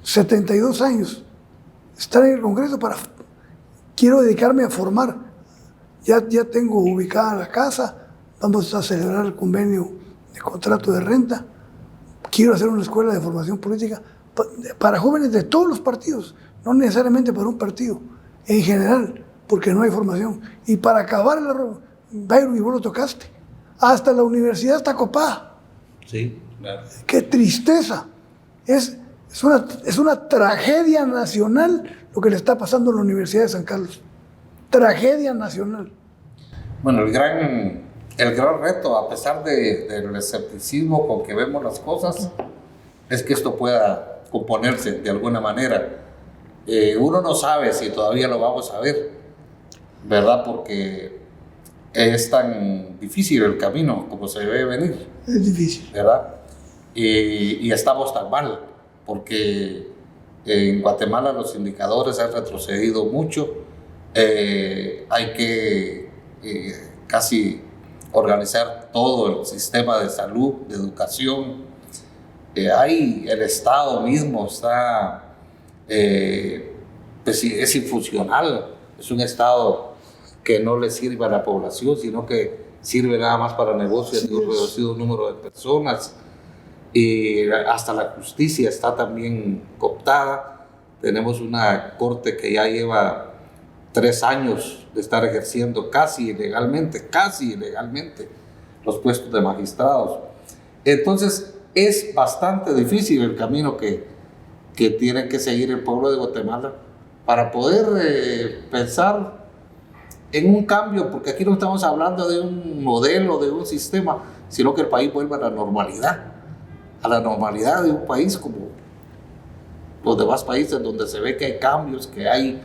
72 años, estar en el Congreso quiero dedicarme a formar. Ya tengo ubicada la casa, vamos a celebrar el convenio de contrato de renta. Quiero hacer una escuela de formación política para jóvenes de todos los partidos, no necesariamente para un partido, en general, porque no hay formación. Y para acabar, Byron, y vos lo tocaste, hasta la universidad está copada. Sí, claro. ¡Qué tristeza! Es una tragedia nacional lo que le está pasando a la Universidad de San Carlos. Tragedia nacional. Bueno, el gran reto, a pesar del escepticismo con que vemos las cosas, es que esto pueda componerse de alguna manera. Uno no sabe si todavía lo vamos a ver, ¿verdad? Porque es tan difícil el camino como se debe venir. Es difícil. ¿Verdad? Y estamos tan mal, porque en Guatemala los indicadores han retrocedido mucho. Hay que casi organizar todo el sistema de salud, de educación. El Estado mismo está, pues, es infuncional, es un Estado que no le sirva a la población, sino que sirve nada más para negocios de un reducido número de personas. Y hasta la justicia está también cooptada. Tenemos una corte que ya lleva 3 años de estar ejerciendo casi ilegalmente los puestos de magistrados. Entonces es bastante difícil el camino que tiene que seguir el pueblo de Guatemala para poder pensar en un cambio, porque aquí no estamos hablando de un modelo, de un sistema, sino que el país vuelva a la normalidad de un país como los demás países, donde se ve que hay cambios, que hay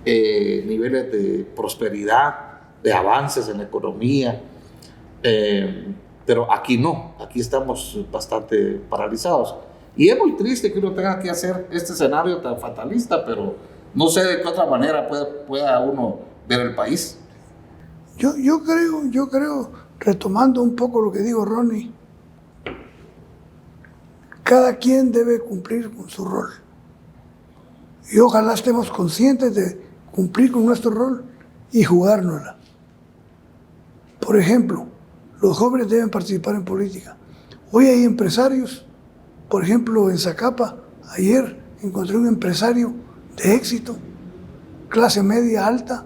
niveles de prosperidad, de avances en la economía, pero aquí no, aquí estamos bastante paralizados. Y es muy triste que uno tenga que hacer este escenario tan fatalista, pero no sé de qué otra manera pueda uno ver el país. Yo creo, retomando un poco lo que dijo Ronnie, cada quien debe cumplir con su rol. Y ojalá estemos conscientes de cumplir con nuestro rol y jugárnosla. Por ejemplo, los jóvenes deben participar en política. Hoy hay empresarios, por ejemplo, en Zacapa, ayer encontré un empresario de éxito, clase media alta,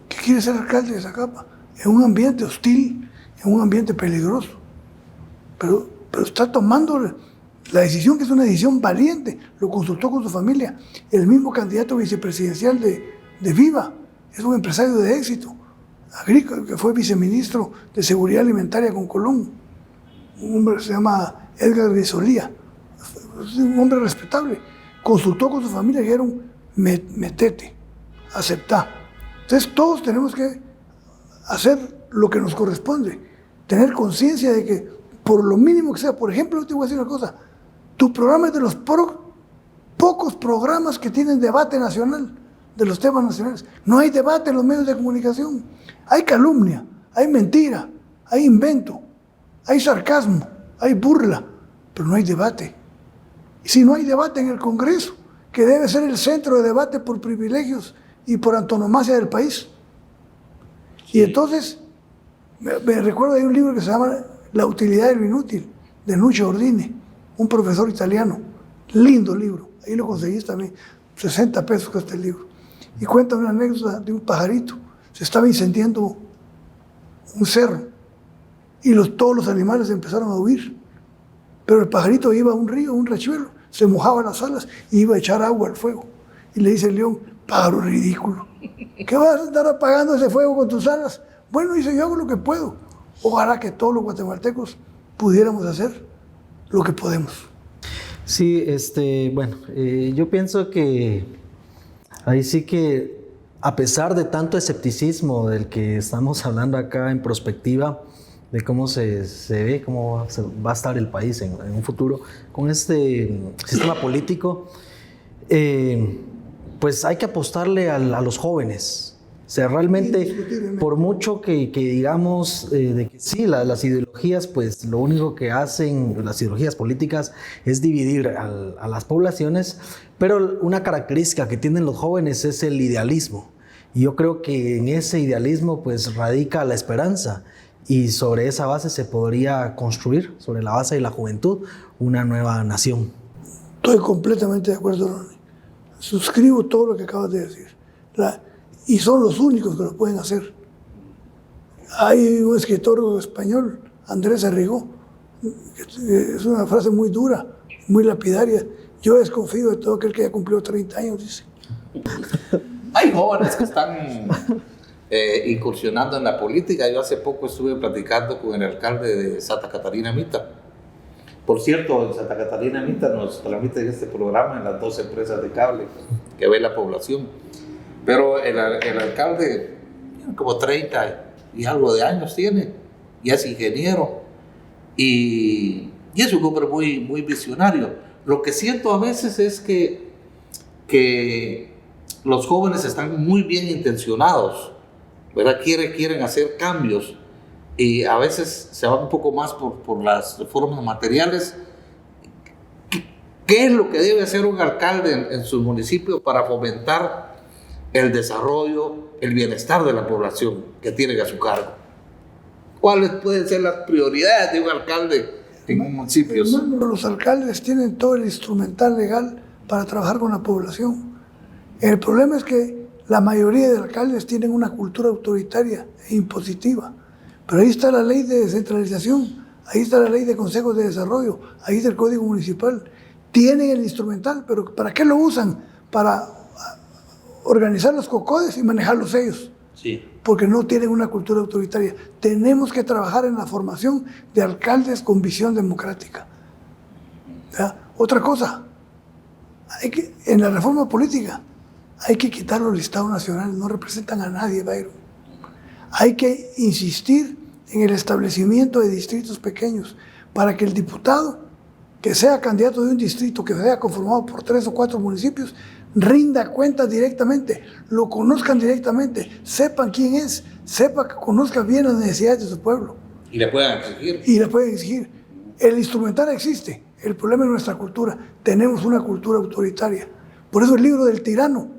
que quiere ser alcalde de Zacapa, en un ambiente hostil, en un ambiente peligroso. Pero está tomando la decisión, que es una decisión valiente, lo consultó con su familia. El mismo candidato vicepresidencial de Viva es un empresario de éxito, agrícola, que fue viceministro de Seguridad Alimentaria con Colón. Un hombre que se llama Edgar Grisolía, un hombre respetable. Consultó con su familia y dijeron, metete, aceptá. Entonces todos tenemos que hacer lo que nos corresponde, tener conciencia de que por lo mínimo que sea, por ejemplo, yo te voy a decir una cosa, tu programa es de los pocos programas que tienen debate nacional, de los temas nacionales. No hay debate en los medios de comunicación. Hay calumnia, hay mentira, hay invento, hay sarcasmo, hay burla, pero no hay debate. Y si no hay debate en el Congreso, que debe ser el centro de debate por privilegios y por antonomasia del país. Y entonces, me recuerdo de un libro que se llama La utilidad de lo inútil, de Nuccio Ordine, un profesor italiano. Lindo libro, ahí lo conseguís también, 60 pesos cuesta el libro. Y cuenta una anécdota de un pajarito. Se estaba incendiando un cerro y todos los animales empezaron a huir. Pero el pajarito iba a un río, un riachuelo, se mojaba las alas y iba a echar agua al fuego. Y le dice el león, pájaro ridículo, ¿qué vas a andar apagando ese fuego con tus alas? Bueno, dice, yo hago lo que puedo. Ojalá que todos los guatemaltecos pudiéramos hacer lo que podemos. Sí, bueno, yo pienso que ahí sí que, a pesar de tanto escepticismo del que estamos hablando acá en perspectiva, de cómo se ve, cómo va a estar el país en un futuro, con este sistema político, pues hay que apostarle a los jóvenes. O sea, realmente, por mucho que digamos de que sí, las ideologías, pues lo único que hacen las ideologías políticas es dividir a las poblaciones, pero una característica que tienen los jóvenes es el idealismo. Y yo creo que en ese idealismo pues radica la esperanza, y sobre esa base se podría construir, sobre la base de la juventud, una nueva nación. Estoy completamente de acuerdo, Ronnie. Suscribo todo lo que acabas de decir. Y son los únicos que lo pueden hacer. Hay un escritor español, Andrés Arrigó, es una frase muy dura, muy lapidaria. Yo desconfío de todo aquel que ya cumplió 30 años, dice. Hay jóvenes que están incursionando en la política. Yo hace poco estuve platicando con el alcalde de Santa Catarina Mita. Por cierto, en Santa Catarina Mita nos transmiten este programa en las 2 empresas de cable que ve la población. Pero el alcalde, como 30 y algo de años tiene, y es ingeniero, y es un hombre muy, muy visionario. Lo que siento a veces es que los jóvenes están muy bien intencionados, ¿verdad? Quieren hacer cambios, y a veces se van un poco más por las reformas materiales. ¿Qué es lo que debe hacer un alcalde en su municipio para fomentar el desarrollo, el bienestar de la población que tienen a su cargo. ¿Cuáles pueden ser las prioridades de un alcalde en un municipio? Hermano, los alcaldes tienen todo el instrumental legal para trabajar con la población. El problema es que la mayoría de alcaldes tienen una cultura autoritaria e impositiva. Pero ahí está la ley de descentralización, ahí está la ley de consejos de desarrollo, ahí está el código municipal. Tienen el instrumental, pero ¿para qué lo usan? Para organizar los cocodes y manejarlos ellos. Sí. Porque no tienen una cultura autoritaria. Tenemos que trabajar en la formación de alcaldes con visión democrática. ¿Ya? Otra cosa, en la reforma política hay que quitar los listados nacionales, no representan a nadie, Byron. Hay que insistir en el establecimiento de distritos pequeños para que el diputado que sea candidato de un distrito que sea conformado por 3 o 4 municipios rinda cuentas directamente, lo conozcan directamente, sepan quién es, sepa que conozca bien las necesidades de su pueblo. Y le puedan exigir. Y le pueden exigir. El instrumental existe, el problema es nuestra cultura. Tenemos una cultura autoritaria. Por eso el libro del tirano.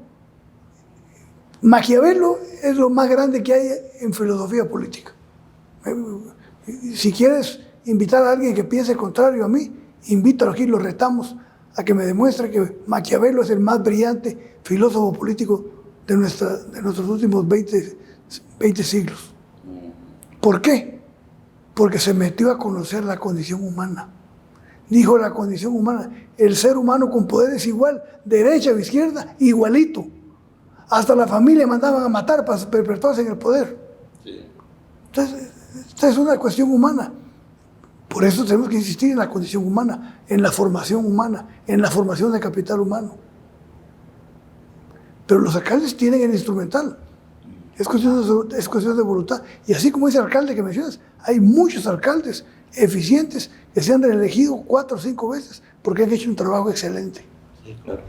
Maquiavelo es lo más grande que hay en filosofía política. Si quieres invitar a alguien que piense contrario a mí, invítalo aquí, lo retamos a que me demuestre que Maquiavelo es el más brillante filósofo político de nuestros últimos 20 siglos. ¿Por qué? Porque se metió a conocer la condición humana. Dijo la condición humana, el ser humano con poder es igual, derecha o izquierda, igualito. Hasta la familia mandaban a matar para perpetuarse en el poder. Sí. Entonces, esta es una cuestión humana. Por eso tenemos que insistir en la condición humana, en la formación humana, en la formación de capital humano. Pero los alcaldes tienen el instrumental. Es cuestión de voluntad. Y así como ese alcalde que mencionas, hay muchos alcaldes eficientes que se han reelegido 4 o 5 veces porque han hecho un trabajo excelente. Sí, claro.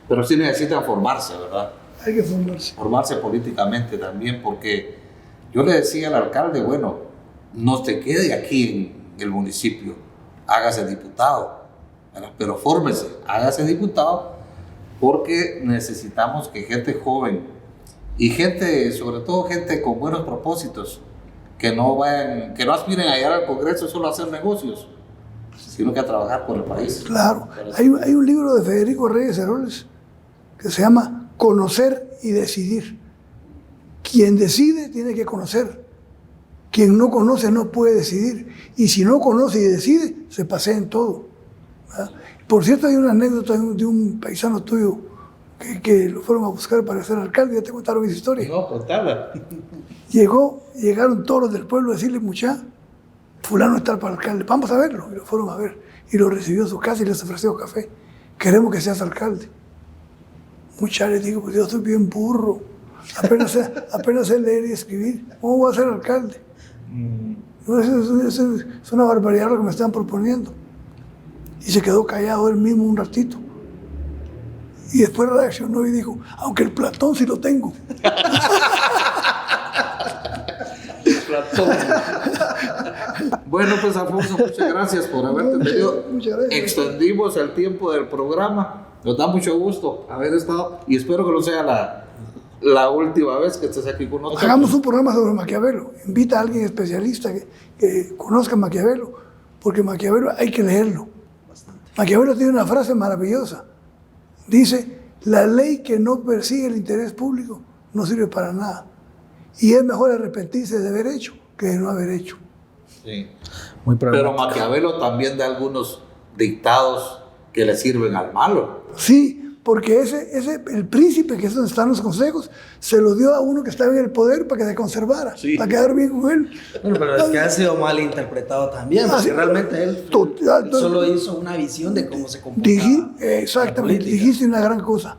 Pero sí necesitan formarse, ¿verdad? Hay que formarse. Formarse políticamente también, porque yo le decía al alcalde, bueno, no se quede aquí en el municipio, hágase diputado, ¿verdad? Pero fórmese, hágase diputado, porque necesitamos que gente joven y gente, sobre todo gente con buenos propósitos, que no aspiren a llegar al Congreso solo a hacer negocios, sino que a trabajar por el país. Claro. Hay un libro de Federico Reyes Heroles que se llama Conocer y Decidir. Quien decide tiene que conocer. Quien no conoce no puede decidir. Y si no conoce y decide, se pasea en todo. ¿Verdad? Por cierto, hay una anécdota de un paisano tuyo que lo fueron a buscar para ser alcalde. Ya te contaron esa historia. No, contala. Llegaron todos los del pueblo a decirle, mucha, fulano está para alcalde, vamos a verlo. Y lo fueron a ver. Y lo recibió a su casa y les ofreció café. Queremos que seas alcalde. Mucha, les digo, pues yo soy bien burro. Apenas sé leer y escribir. ¿Cómo voy a ser alcalde? No, es una barbaridad lo que me están proponiendo. Y se quedó callado él mismo un ratito. Y después reaccionó y dijo, aunque el Platón sí lo tengo. Bueno, pues Alfonso, muchas gracias por haberte tenido. Muchas gracias. Extendimos el tiempo del programa. Nos da mucho gusto haber estado y espero que no sea la última vez que estés aquí con nosotros. Hagamos un programa sobre Maquiavelo. Invita a alguien especialista que conozca Maquiavelo, porque Maquiavelo hay que leerlo. Maquiavelo tiene una frase maravillosa. Dice, la ley que no persigue el interés público no sirve para nada. Y es mejor arrepentirse de haber hecho que de no haber hecho. Sí. Muy Pero problemático. Maquiavelo también da algunos dictados que le sirven al malo. Sí, porque el príncipe, que es donde están los consejos, se lo dio a uno que estaba en el poder para que se conservara, Sí. para quedar bien con él. Bueno, pero es que ha sido mal interpretado también, porque sí. realmente él Total. solo hizo una visión de cómo se comportaba. Exactamente, la política. dijiste una gran cosa.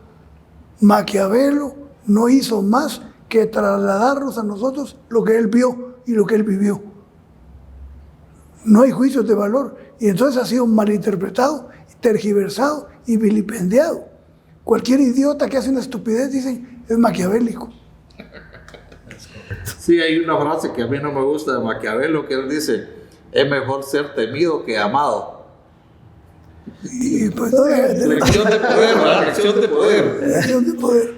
Maquiavelo no hizo más que trasladarnos a nosotros lo que él vio y lo que él vivió. No hay juicios de valor. Y entonces ha sido malinterpretado, tergiversado y vilipendiado. Cualquier idiota que hace una estupidez dicen es maquiavélico. Sí, hay una frase que a mí no me gusta de Maquiavelo, que él dice, es mejor ser temido que amado. Y pues no deja de tener Elección de poder, ¿verdad? Elección de poder. elección de poder.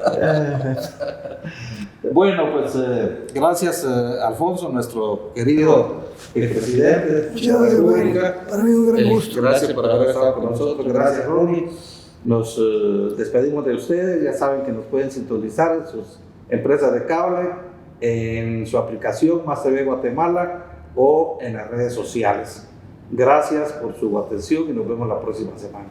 Bueno, pues gracias Alfonso, nuestro querido presidente. Muchas gracias, güey. Para mí es un gran gusto. Gracias por haber estado con nosotros. Gracias, Ronnie. Nos despedimos de ustedes. Ya saben que nos pueden sintonizar en sus empresas de cable, en su aplicación Más TV Guatemala o en las redes sociales. Gracias por su atención y nos vemos la próxima semana.